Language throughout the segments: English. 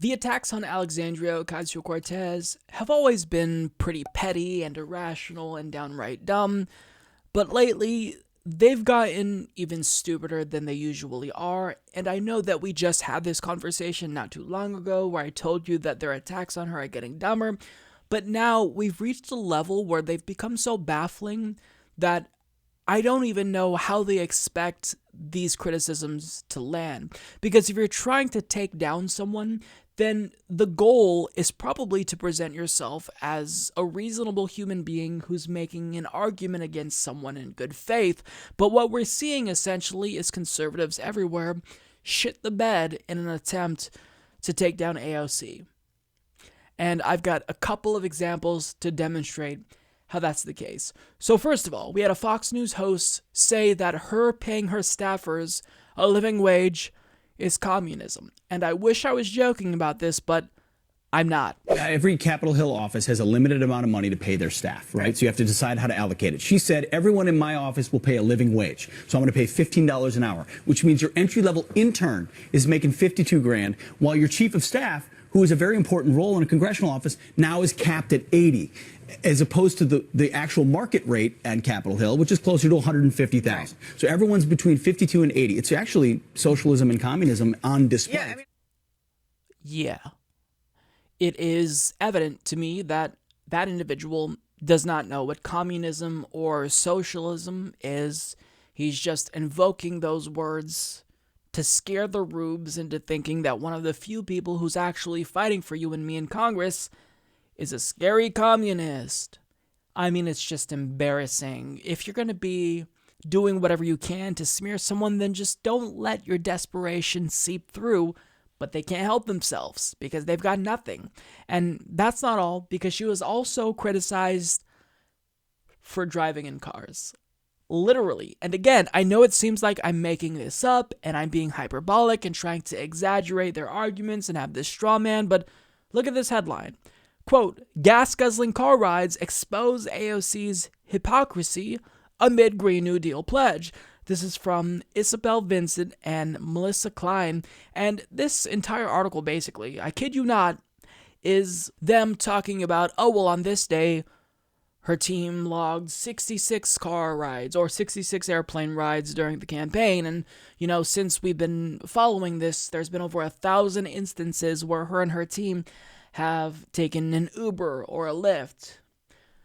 The attacks on Alexandria Ocasio-Cortez have always been pretty petty and irrational and downright dumb, but lately they've gotten even stupider than they usually are, and I know that we just had this conversation not too long ago where I told you that their attacks on her are getting dumber, but now we've reached a level where they've become so baffling that I don't even know how they expect these criticisms to land. Because if you're trying to take down someone, then the goal is probably to present yourself as a reasonable human being who's making an argument against someone in good faith. But what we're seeing essentially is conservatives everywhere shit the bed in an attempt to take down AOC. And I've got a couple of examples to demonstrate how that's the case. So first of all, we had a Fox News host say that her paying her staffers a living wage is communism. And I wish I was joking about this, but I'm not. Every Capitol Hill office has a limited amount of money to pay their staff, right? So you have to decide how to allocate it. She said, everyone in my office will pay a living wage. So I'm going to pay $15 an hour, which means your entry-level intern is making $52,000, while your chief of staff, who is a very important role in a congressional office, now is capped at $80,000, as opposed to the actual market rate at Capitol Hill, which is closer to $150,000. Right. So everyone's between $52,000 and $80,000. It's actually socialism and communism on display. Yeah. It is evident to me that that individual does not know what communism or socialism is. He's just invoking those words to scare the rubes into thinking that one of the few people who's actually fighting for you and me in Congress is a scary communist. I mean, it's just embarrassing. If you're going to be doing whatever you can to smear someone, then just don't let your desperation seep through. But they can't help themselves because they've got nothing. And that's not all, because she was also criticized for driving in cars. Literally. And again, I know it seems like I'm making this up and I'm being hyperbolic and trying to exaggerate their arguments and have this straw man, but look at this headline. Quote, gas-guzzling car rides expose AOC's hypocrisy amid Green New Deal pledge. This is from Isabel Vincent and Melissa Klein. And this entire article, basically, I kid you not, is them talking about, oh, well, on this day, her team logged 66 car rides or 66 airplane rides during the campaign. And, you know, since we've been following this, there's been over 1,000 instances where her and her team have taken an Uber or a Lyft.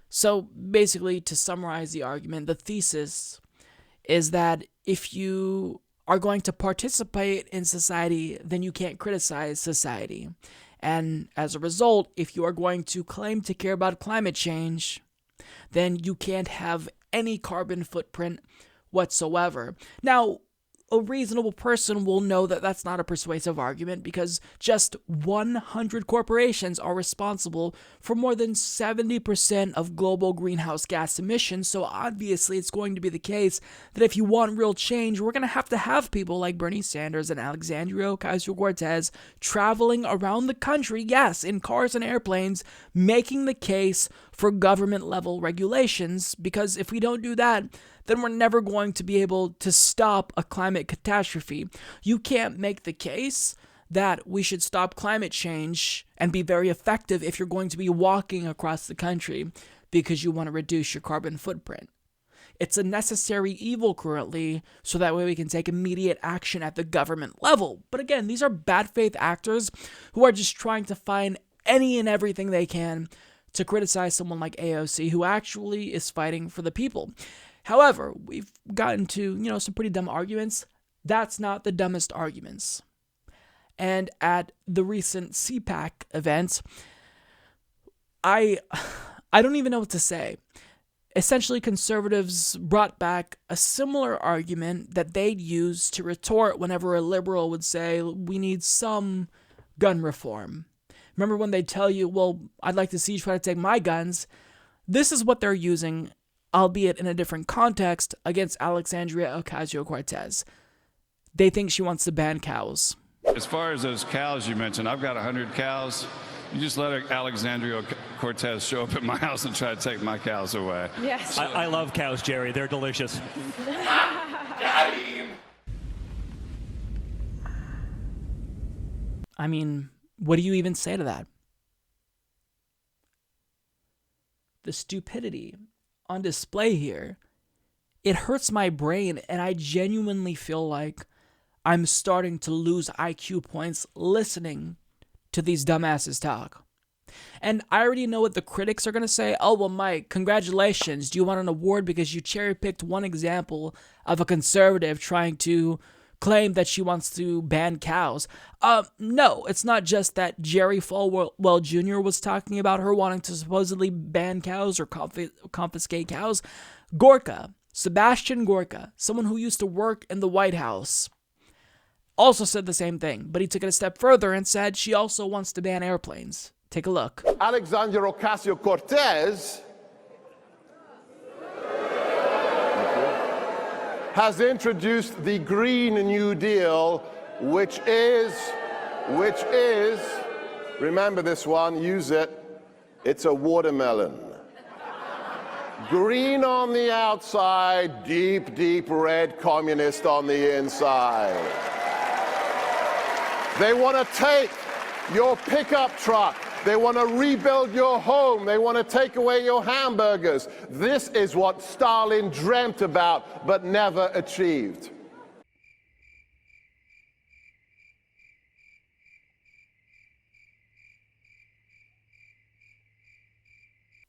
So basically, to summarize the argument, the thesis is that if you are going to participate in society, then you can't criticize society. And as a result, if you are going to claim to care about climate change, then you can't have any carbon footprint whatsoever. Now, a reasonable person will know that that's not a persuasive argument because just 100 corporations are responsible for more than 70% of global greenhouse gas emissions. So obviously it's going to be the case that if you want real change, we're going to have people like Bernie Sanders and Alexandria Ocasio-Cortez traveling around the country, yes, in cars and airplanes, making the case for government-level regulations, because if we don't do that, then we're never going to be able to stop a climate catastrophe. You can't make the case that we should stop climate change and be very effective if you're going to be walking across the country because you want to reduce your carbon footprint. It's a necessary evil currently, so that way we can take immediate action at the government level. But again, these are bad faith actors who are just trying to find any and everything they can to criticize someone like AOC, who actually is fighting for the people. However, we've gotten to, some pretty dumb arguments. That's not the dumbest arguments. And at the recent CPAC event, I don't even know what to say. Essentially, conservatives brought back a similar argument that they'd use to retort whenever a liberal would say, we need some gun reform. Remember when they tell you, well, I'd like to see you try to take my guns? This is what they're using, albeit in a different context, against Alexandria Ocasio-Cortez. They think she wants to ban cows. As far as those cows you mentioned, I've got 100 cows. You just let Alexandria Cortez show up at my house and try to take my cows away. Yes. I love cows, Jerry. They're delicious. I mean, What do you even say to that? The stupidity on display here, it hurts my brain, and I genuinely feel like I'm starting to lose IQ points listening to these dumbasses talk. And I already know what the critics are going to say. Oh, well, Mike, congratulations. Do you want an award because you cherry-picked one example of a conservative trying to claim that she wants to ban cows? No, it's not just that Jerry Falwell Jr. was talking about her wanting to supposedly ban cows or confiscate cows. Sebastian Gorka, someone who used to work in the White House, also said the same thing, but he took it a step further and said she also wants to ban airplanes. Take a look. Alexandria Ocasio-Cortez has introduced the Green New Deal, which is, remember this one, use it, it's a watermelon. Green on the outside, deep, deep red communist on the inside. They want to take your pickup truck. They want to rebuild your home. They want to take away your hamburgers. This is what Stalin dreamt about but never achieved.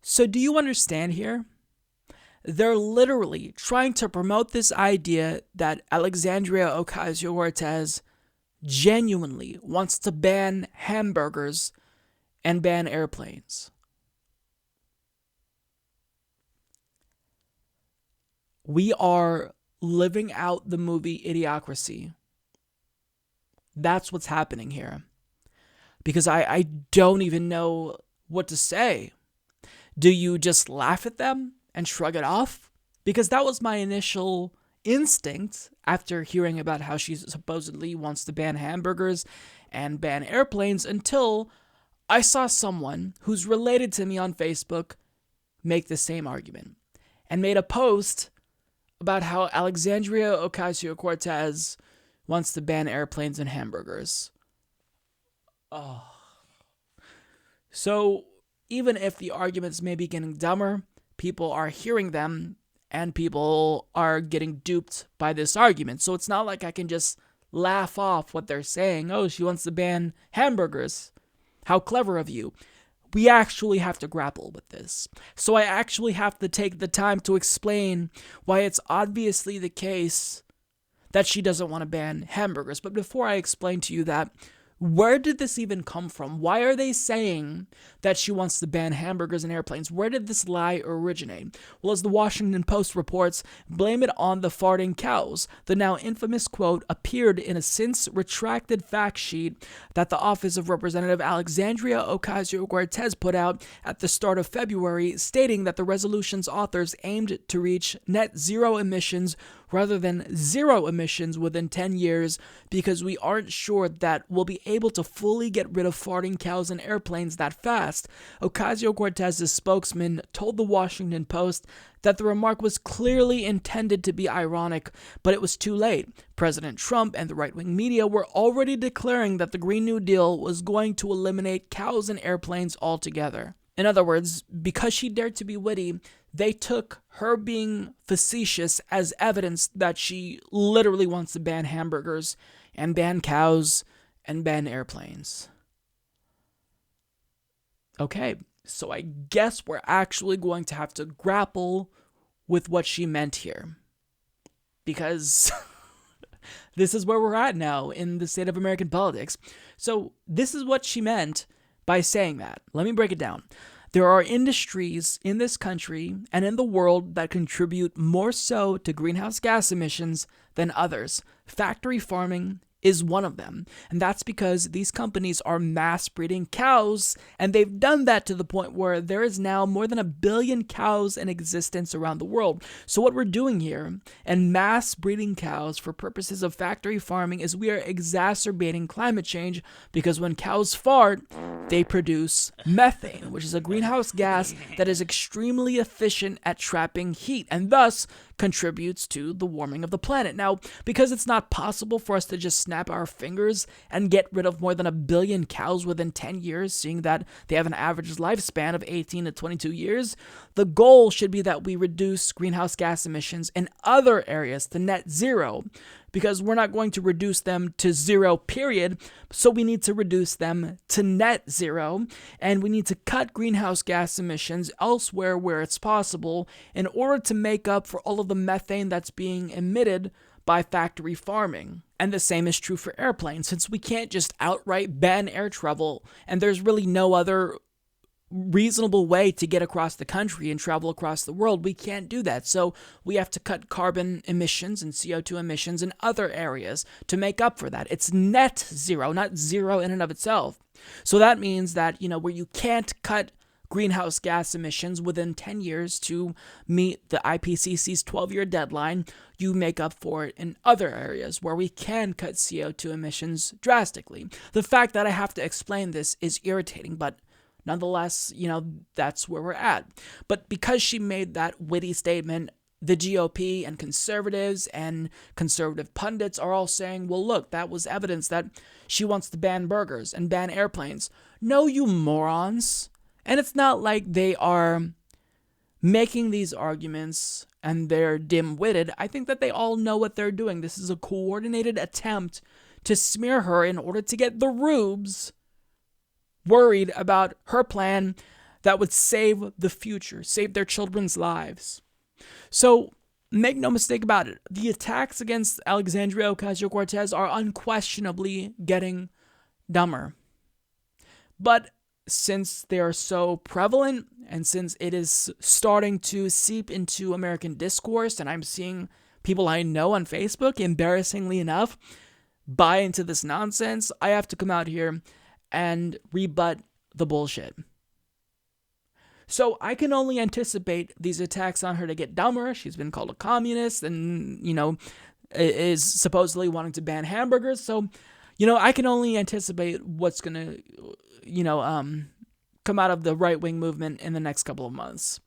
So do you understand here? They're literally trying to promote this idea that Alexandria Ocasio-Cortez genuinely wants to ban hamburgers and ban airplanes. We are living out the movie Idiocracy. That's what's happening here. Because I don't even know what to say. Do you just laugh at them and shrug it off? Because that was my initial instinct after hearing about how she supposedly wants to ban hamburgers and ban airplanes, until I saw someone who's related to me on Facebook make the same argument and made a post about how Alexandria Ocasio-Cortez wants to ban airplanes and hamburgers. Oh. So even if the arguments may be getting dumber, people are hearing them and people are getting duped by this argument. So it's not like I can just laugh off what they're saying. Oh, she wants to ban hamburgers. How clever of you. We actually have to grapple with this. So I actually have to take the time to explain why it's obviously the case that she doesn't want to ban hamburgers. But before I explain to you that, where did this even come from? Why are they saying that she wants to ban hamburgers and airplanes? Where did this lie originate? Well, as the Washington Post reports, blame it on the farting cows. The now infamous quote appeared in a since retracted fact sheet that the office of Representative Alexandria Ocasio-Cortez put out at the start of February, stating that the resolution's authors aimed to reach net zero emissions rather than zero emissions within 10 years because we aren't sure that we'll be able to fully get rid of farting cows and airplanes that fast. Ocasio-Cortez's spokesman told the Washington Post that the remark was clearly intended to be ironic, but it was too late. President Trump and the right-wing media were already declaring that the Green New Deal was going to eliminate cows and airplanes altogether. In other words, because she dared to be witty, they took her being facetious as evidence that she literally wants to ban hamburgers and ban cows and ban airplanes. Okay, so I guess we're actually going to have to grapple with what she meant here. Because this is where we're at now in the state of American politics. So this is what she meant by saying that. Let me break it down. There are industries in this country and in the world that contribute more so to greenhouse gas emissions than others. Factory farming is one of them. And that's because these companies are mass breeding cows, and they've done that to the point where there is now more than 1 billion cows in existence around the world. So what we're doing here, and mass breeding cows for purposes of factory farming, is we are exacerbating climate change, because when cows fart, they produce methane, which is a greenhouse gas that is extremely efficient at trapping heat, and thus contributes to the warming of the planet. Now, because it's not possible for us to just snap our fingers and get rid of more than 1 billion cows within 10 years, seeing that they have an average lifespan of 18 to 22 years, the goal should be that we reduce greenhouse gas emissions in other areas to net zero, because we're not going to reduce them to zero, period. So we need to reduce them to net zero, and we need to cut greenhouse gas emissions elsewhere where it's possible in order to make up for all of the methane that's being emitted by factory farming. And the same is true for airplanes, since we can't just outright ban air travel, and there's really no other reasonable way to get across the country and travel across the world. We can't do that. So we have to cut carbon emissions and CO2 emissions in other areas to make up for that. It's net zero, not zero in and of itself. So that means that, where you can't cut greenhouse gas emissions within 10 years to meet the IPCC's 12-year deadline, you make up for it in other areas where we can cut CO2 emissions drastically. The fact that I have to explain this is irritating, but nonetheless, that's where we're at. But because she made that witty statement, the GOP and conservatives and conservative pundits are all saying, well, look, that was evidence that she wants to ban burgers and ban airplanes. No, you morons. And it's not like they are making these arguments and they're dim-witted. I think that they all know what they're doing. This is a coordinated attempt to smear her in order to get the rubes worried about her plan that would save the future, save their children's lives. So make no mistake about it, the attacks against Alexandria Ocasio-Cortez are unquestionably getting dumber. But since they are so prevalent, and since it is starting to seep into American discourse, and I'm seeing people I know on Facebook, embarrassingly enough, buy into this nonsense, I have to come out here and rebut the bullshit. So I can only anticipate these attacks on her to get dumber. She's been called a communist and, is supposedly wanting to ban hamburgers. So, I can only anticipate what's going to, come out of the right-wing movement in the next couple of months.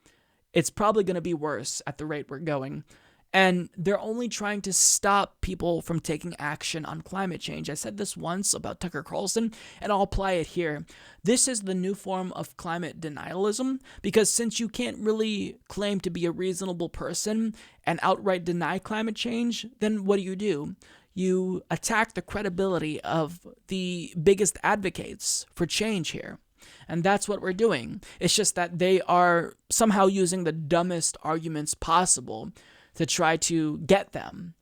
It's probably going to be worse at the rate we're going. And they're only trying to stop people from taking action on climate change. I said this once about Tucker Carlson, and I'll apply it here. This is the new form of climate denialism, because since you can't really claim to be a reasonable person and outright deny climate change, then what do? You attack the credibility of the biggest advocates for change here. And that's what we're doing. It's just that they are somehow using the dumbest arguments possible to try to get them.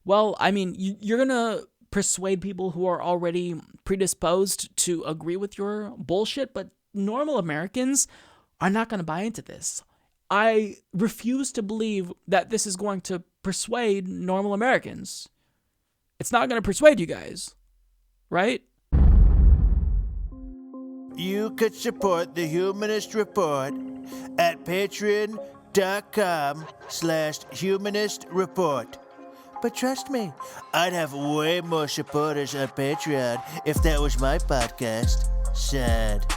Well, I mean, you're going to persuade people who are already predisposed to agree with your bullshit, but normal Americans are not going to buy into this. I refuse to believe that this is going to persuade normal Americans. It's not going to persuade you guys, right? You could support the Humanist Report at patreon.com/Humanist Report. But trust me, I'd have way more supporters on Patreon if that was my podcast. Sad.